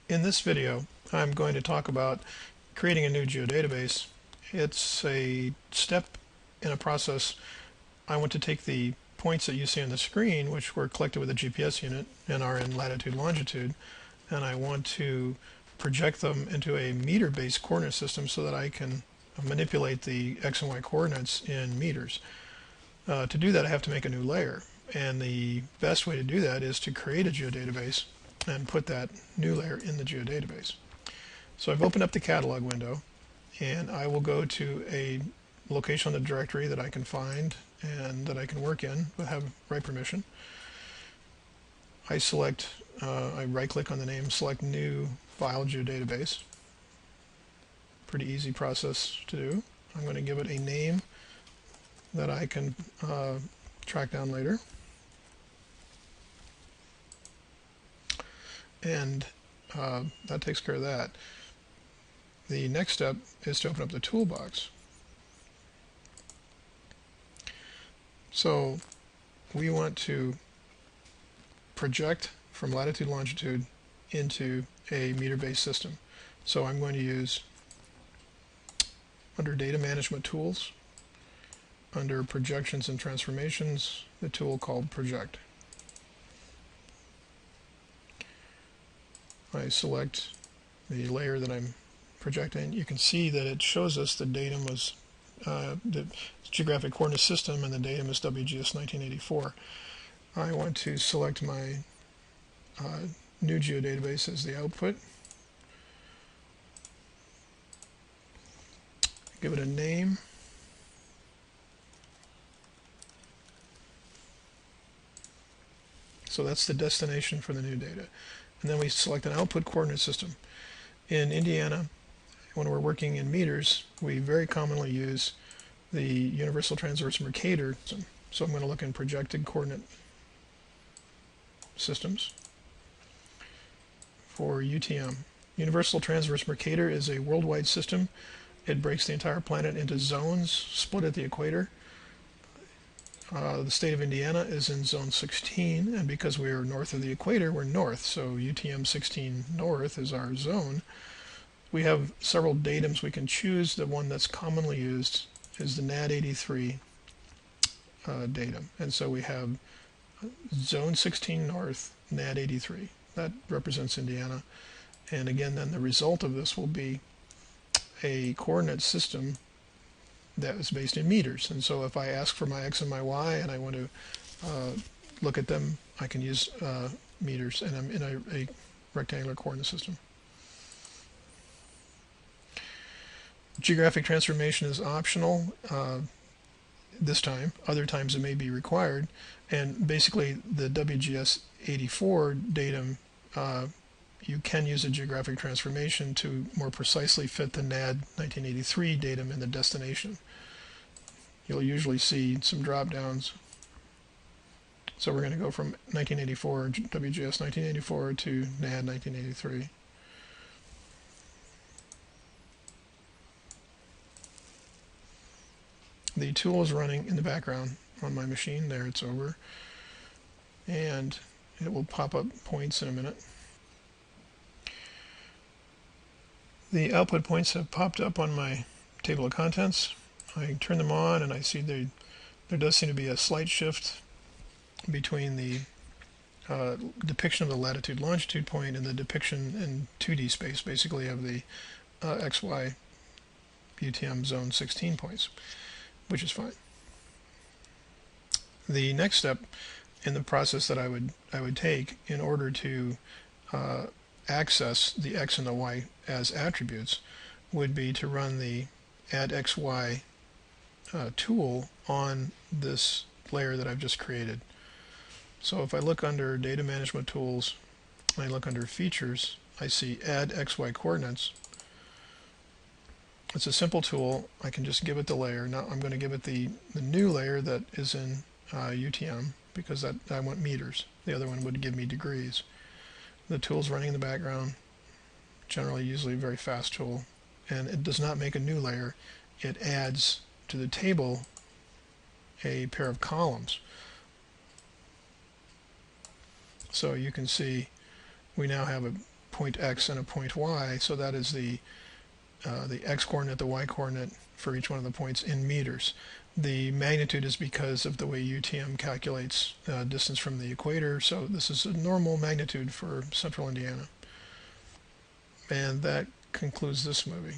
In this video, I'm going to talk about creating a new geodatabase. It's a step in a process. I want to take the points that you see on the screen, which were collected with a GPS unit and are in latitude longitude, and I want to project them into a meter-based coordinate system so that I can manipulate the x and y coordinates in meters. To do that, I have to make a new layer, and the best way to do that is to create a geodatabase and put that new layer in the geodatabase. So I've opened up the catalog window, and I will go to a location on the directory that I can find and that I can work in but have write permission. I right click on the name, select new file geodatabase. Pretty easy process to do. I'm going to give it a name that I can track down later. And that takes care of that. The next step is to open up the toolbox. So we want to project from latitude longitude into a meter-based system. So I'm going to use, under Data Management Tools, under Projections and Transformations, the tool called Project. I select the layer that I'm projecting. You can see that it shows us the datum was the geographic coordinate system, and the datum is WGS 1984. I want to select my new geodatabase as the output. Give it a name. So that's the destination for the new data. And then we select an output coordinate system. In Indiana, when we're working in meters, we very commonly use the Universal Transverse Mercator. So I'm going to look in projected coordinate systems for UTM. Universal Transverse Mercator is a worldwide system. It breaks the entire planet into zones split at the equator. The state of Indiana is in zone 16, and because we are north of the equator, we're north, so UTM 16 north is our zone. We have several datums we can choose. The one that's commonly used is the NAD83 datum, and so we have zone 16 north, NAD83. That represents Indiana, and again, then the result of this will be a coordinate system that is based in meters. And so if I ask for my x and my y and I want to look at them, I can use meters, and I'm in a rectangular coordinate system. Geographic transformation is optional this time. Other times it may be required. And basically the WGS 84 datum, you can use a geographic transformation to more precisely fit the NAD 1983 datum in the destination. You'll usually see some drop downs. So we're going to go from 1984, WGS 1984 to NAD 1983. The tool is running in the background on my machine. There, it's over. And it will pop up points in a minute. The output points have popped up on my table of contents. I turn them on and I see there does seem to be a slight shift between the depiction of the latitude longitude point and the depiction in 2D space, basically, of the XY UTM zone 16 points, which is fine. The next step in the process that I would take in order to access the x and the y as attributes would be to run the add_xy tool on this layer that I've just created. So if I look under Data Management Tools, and I look under Features, I see Add XY Coordinates. It's a simple tool. I can just give it the layer. Now I'm going to give it the new layer that is in UTM, because I want meters. The other one would give me degrees. The tool's running in the background, generally usually a very fast tool, and it does not make a new layer. It adds to the table a pair of columns. So you can see we now have point X and a point Y, so that is the X coordinate, the Y coordinate for each one of the points in meters. The magnitude is because of the way UTM calculates distance from the equator, so this is a normal magnitude for central Indiana. And that concludes this movie.